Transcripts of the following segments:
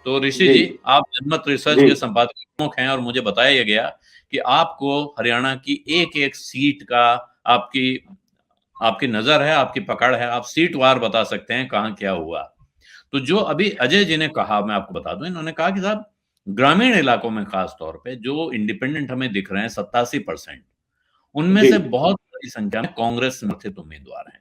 तो ऋषि जी जी, आप जनमत रिसर्च जी के संपादकीय प्रमुख हैं और मुझे बताया गया कि आपको हरियाणा की एक-एक सीट का आपकी आपकी नज़र है, आपकी पकड़ है, आप सीट वार बता सकते हैं कहाँ क्या हुआ। तो जो अभी अजय जी ने कहा, मैं आपको बता दूँ, इन्होंने कहा कि साहब ग्रामीण इलाकों में खास तौर पे जो इंडिपेंडेंट हमें दिख रहे हैं 87%, उनमें जी। से बहुत बड़ी संख्या में कांग्रेस समर्थित उम्मीदवार हैं।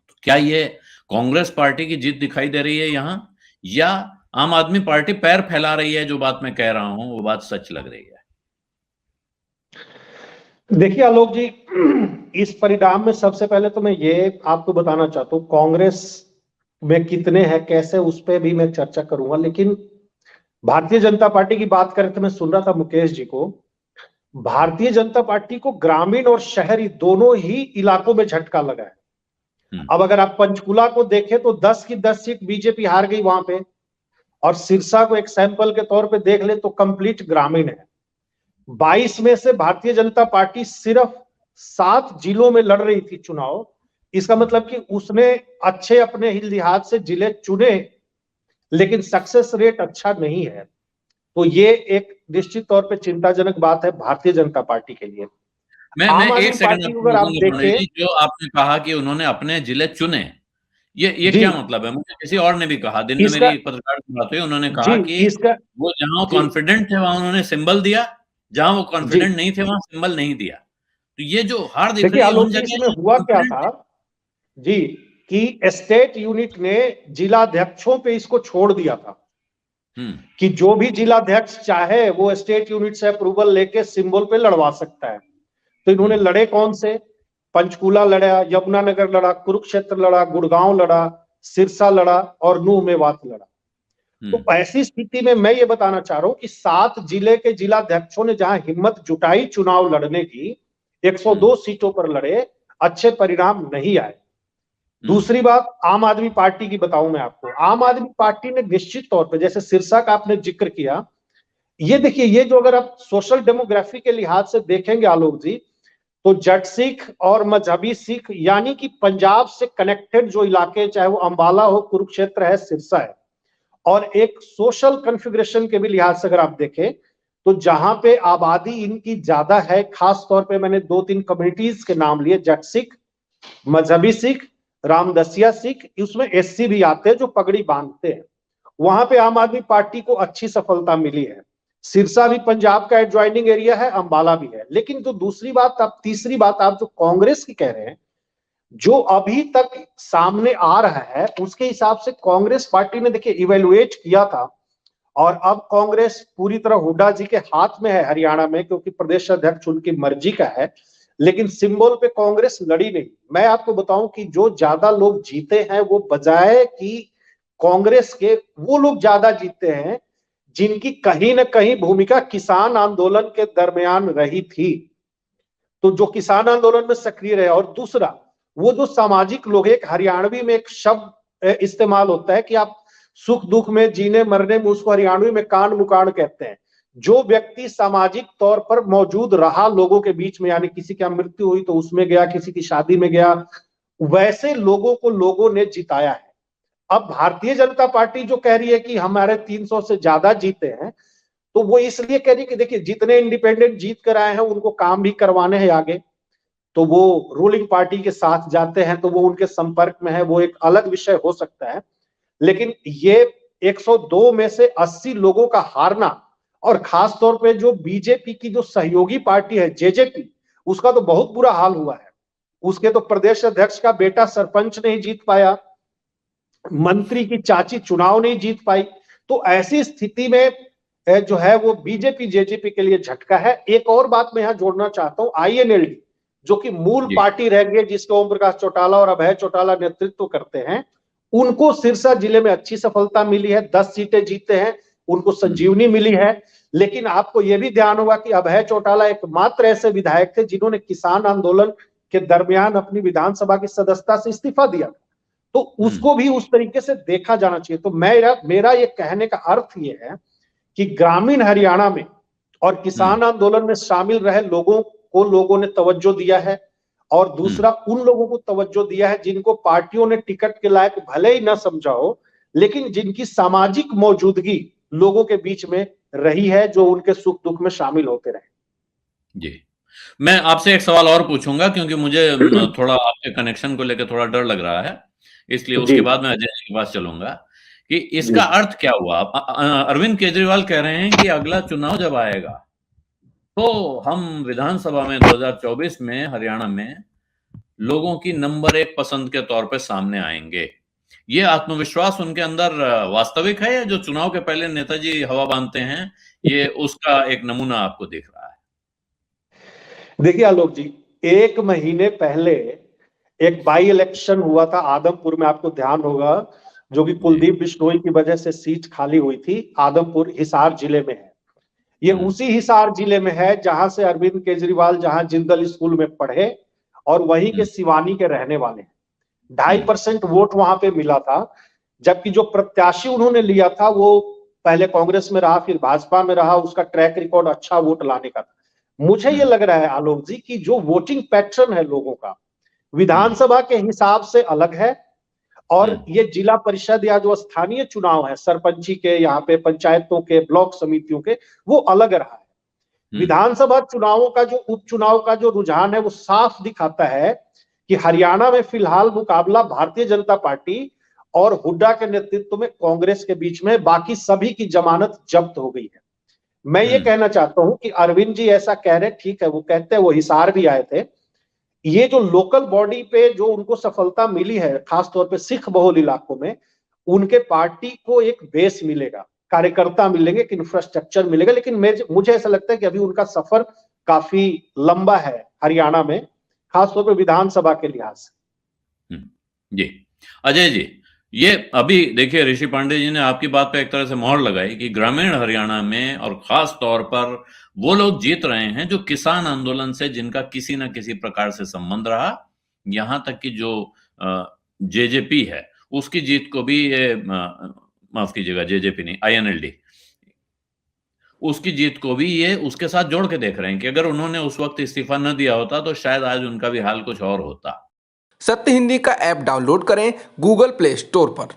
तो क्या ये कांग्रेस पार्टी की जीत दिखाई दे रही है यहाँ, या आम आदमी पार्टी पैर फैला रही है, जो बात मैं कह रहा हूँ, वो बात सच लग रही है? देखिए आलोक जी, इस परिणाम में सबसे पहले तो मैं ये आपको बताना चाहता हूँ, कांग्रेस में कितने हैं कैसे, उस पर भी मैं चर्चा करूंगा, लेकिन भारतीय जनता पार्टी की बात करें तो मैं सुन रहा था मुकेश जी को। भारतीय जनता पार्टी को ग्रामीण और शहरी दोनों ही इलाकों में झटका लगा है। अब अगर आप पंचकुला को देखें तो 10 की 10 सीट बीजेपी हार गई वहां पे, और सिरसा को एक सैंपल के तौर पे देख ले तो कंप्लीट ग्रामीण है। 22 में से भारतीय जनता पार्टी सिर्फ 7 जिलों में लड़ रही थी चुनाव। इसका मतलब कि उसने अच्छे अपने लिहाज से जिले चुने, लेकिन सक्सेस रेट अच्छा नहीं है। तो ये एक निश्चित तौर पे चिंताजनक बात है भारतीय जनता पार्टी के लिए। मैं आम एक आदमी सेकंड पार्टी को आपको अगर आप रोकूंगा पांडे देखें, जी, जो आपने कहा कि उन्होंने अपने जिले चुने, ये जी क्या मतलब है? मुझे किसी और ने भी कहा, दिन में इसका मेरी पत्रकार से बात हुई, उन्होंने जी कहा कि इसका वो जहां जी कॉन्फिडेंट थे वहां उन्होंने सिंबल दिया, जहां वो जी कॉन्फिडेंट नहीं थे वहां सिंबल नहीं दिया। तो ये जो हार दिख देखिए रही है उन आलोक जी, इसमें जगह हुआ क्या कॉन्फिडेंट था थे। जी, कि स्टेट यूनिट ने जिलाध्यक्षों पे इसको छोड़ दिया था हम्म कि जो भी जिलाध्यक्ष चाहे वो स्टेट यूनिट से अप्रूवल लेके सिंबल पे लड़वा सकता है। तो इन्होंने हम्म लड़े कौन से? पंचकूला लड़ा, यमुनानगर लड़ा, कुरुक्षेत्र लड़ा, गुड़गांव लड़ा, सिरसा लड़ा और नूह मेवात लड़ा। तो हम्म ऐसी स्थिति में मैं ये बताना चाह रहा हूं कि 7 जिले के जिलाध्यक्षों ने जहां हिम्मत जुटाई चुनाव लड़ने की, हम्म 102 सीटों पर लड़े, अच्छे परिणाम नहीं आए। हम्म दूसरी बात आम आदमी पार्टी की बताऊं मैं आपको, आम आदमी पार्टी ने निश्चित तौर पर, जैसे सिरसा का आपने जिक्र किया, ये देखिए, ये जो अगर आप सोशल डेमोग्राफी के लिहाज से देखेंगे आलोक जी, तो जट सिख और मजहबी सिख यानी कि पंजाब से कनेक्टेड जो इलाके, चाहे वो अंबाला हो, कुरुक्षेत्र है, सिरसा है, और एक सोशल कॉन्फ़िगरेशन के भी लिहाज से अगर आप देखें तो जहां पे आबादी इनकी ज्यादा है, खास तौर पे मैंने 2-3 कम्युनिटीज के नाम लिए, जट सिख, मजहबी सिख, रामदसिया सिख, उसमें एससी भी आते हैं जो पगड़ी बांधते हैं। वहां पे आम आदमी पार्टी को अच्छी सफलता मिली है। सिरसा भी पंजाब का एडजॉइनिंग एरिया है, अंबाला भी है। लेकिन जो दूसरी बात, आप तीसरी बात आप जो कांग्रेस की कह रहे हैं, जो अभी तक सामने आ रहा है उसके हिसाब से कांग्रेस पार्टी ने देखिए इवेलुएट किया था, और अब कांग्रेस पूरी तरह हुड्डा जी के हाथ में है हरियाणा में, क्योंकि प्रदेश अध्यक्ष उनकी मर्जी का है। लेकिन सिंबल पे कांग्रेस लड़ी नहीं। मैं आपको बताऊं कि जो ज्यादा लोग जीते हैं वो बजाय कि कांग्रेस के, वो लोग ज्यादा जीते हैं जिनकी कहीं ना कहीं भूमिका किसान आंदोलन के दरमियान रही थी। तो जो किसान आंदोलन में सक्रिय रहे, और दूसरा वो जो सामाजिक लोग, एक हरियाणवी में एक शब्द इस्तेमाल होता है कि आप सुख दुख में, जीने मरने में, उसको हरियाणवी में कान मुकान कहते हैं। जो व्यक्ति सामाजिक तौर पर मौजूद रहा लोगों के बीच में, यानी किसी की मृत्यु हुई तो उसमें गया, किसी की शादी में गया, वैसे लोगों को लोगों ने जिताया है। अब भारतीय जनता पार्टी जो कह रही है कि हमारे 300 से ज्यादा जीते हैं, तो वो इसलिए कह रही है कि देखिए जितने इंडिपेंडेंट जीत कर आए हैं उनको काम भी करवाने हैं आगे, तो वो रूलिंग पार्टी के साथ जाते हैं, तो वो उनके संपर्क में है, वो एक अलग विषय हो सकता है। लेकिन ये 102 में से 80 लोगों का हारना, और खास तौर पे जो बीजेपी की जो सहयोगी पार्टी है जेजेपी, उसका तो बहुत बुरा हाल हुआ है। उसके तो प्रदेश अध्यक्ष का बेटा सरपंच नहीं जीत पाया, मंत्री की चाची चुनाव नहीं जीत पाई। तो ऐसी स्थिति में जो है वो बीजेपी जेजेपी के लिए झटका है। एक और बात मैं यहां जोड़ना चाहता हूं, आईएनएलडी जो कि मूल जी पार्टी रह गई, जिसके ओम प्रकाश चौटाला और अभय चौटाला नेतृत्व करते हैं, उनको सिरसा जिले में अच्छी सफलता मिली है, 10 सीटें जीते हैं, उनको हम्म संजीवनी मिली है। लेकिन आपको यह भी ध्यान होगा कि अभय चौटाला एकमात्र ऐसे विधायक थे जिन्होंने किसान आंदोलन के दरमियान अपनी विधानसभा की सदस्यता से इस्तीफा दिया, तो हम्म उसको भी उस तरीके से देखा जाना चाहिए। तो मेरा ये कहने का अर्थ ये है कि ग्रामीण हरियाणा में और हम्म किसान आंदोलन में शामिल रहे लोगों को लोगों ने तवज्जो दिया है, और हम्म दूसरा उन लोगों को तवज्जो दिया है जिनको पार्टियों ने टिकट के लायक भले ही ना समझा हो, लेकिन जिनकी सामाजिक मौजूदगी लोगों के बीच में रही है, जो उनके सुख दुख में शामिल होते रहे। जी, मैं आपसे एक सवाल और पूछूंगा क्योंकि मुझे थोड़ा आपके कनेक्शन को लेकर थोड़ा डर लग रहा है, इसलिए जी उसके बाद मैं अजय जी के पास चलूंगा कि जी इसका अर्थ क्या हुआ। अरविंद केजरीवाल कह रहे हैं कि अगला चुनाव जब आएगा तो हम विधानसभा में 2024 में हरियाणा में लोगों की नंबर 1 पसंद के तौर पे सामने आएंगे। ये आत्मविश्वास उनके अंदर वास्तविक है या जो चुनाव के पहले नेताजी हवा बांधते हैं, ये उसका एक नमूना आपको दिख रहा है? देखिए आलोक जी, 1 महीने पहले एक बाई इलेक्शन हुआ था आदमपुर में, आपको ध्यान होगा, जो कि कुलदीप बिश्नोई की वजह से सीट खाली हुई थी। आदमपुर हिसार जिले में है। ये उसी हिसार जिले में है जहां से अरविंद केजरीवाल, जहां जिंदल स्कूल में पढ़े और वहीं के सिवानी के रहने वाले हैं। 2.5% वोट वहां पे मिला था, जबकि जो प्रत्याशी उन्होंने लिया था वो पहले कांग्रेस में रहा, फिर भाजपा में रहा, उसका ट्रैक रिकॉर्ड अच्छा वोट लाने का था। मुझे ये लग रहा है आलोक जी कि जो वोटिंग पैटर्न है लोगों का विधानसभा के हिसाब से अलग है, और ये जिला परिषद या जो स्थानीय चुनाव है सरपंची के, यहाँ पे पंचायतों के, ब्लॉक समितियों के, वो अलग रहा है। विधानसभा चुनावों का जो उपचुनाव का जो रुझान है वो साफ दिखाता है कि हरियाणा में फिलहाल मुकाबला भारतीय जनता पार्टी और हुड्डा के नेतृत्व में कांग्रेस के बीच में, बाकी सभी की जमानत जब्त हो गई है। मैं ये कहना चाहता हूं कि अरविंद जी ऐसा कह रहे, ठीक है, वो कहते हैं वो हिसार भी आए थे। ये जो लोकल बॉडी पे जो उनको सफलता मिली है, खासतौर पे सिख बहुल इलाकों में, उनके पार्टी को एक बेस मिलेगा, कार्यकर्ता मिलेंगे, इंफ्रास्ट्रक्चर मिलेगा। लेकिन मुझे ऐसा लगता है कि अभी उनका सफर काफी लंबा है हरियाणा में, खासतौर पर विधानसभा के लिहाज से। जी अजय जी, ये अभी देखिए ऋषि पांडे जी ने आपकी बात पे एक तरह से मोहर लगाई कि ग्रामीण हरियाणा में और खास तौर पर वो लोग जीत रहे हैं जो किसान आंदोलन से जिनका किसी ना किसी प्रकार से संबंध रहा, यहां तक कि जो जेजेपी है उसकी जीत को भी ये माफ कीजिएगा, जेजेपी नहीं, आईएनएलडी, उसकी जीत को भी ये उसके साथ जोड़ के देख रहे हैं कि अगर उन्होंने उस वक्त इस्तीफा न दिया होता तो शायद आज उनका भी हाल कुछ और होता। सत्य हिंदी का ऐप डाउनलोड करें गूगल प्ले स्टोर पर।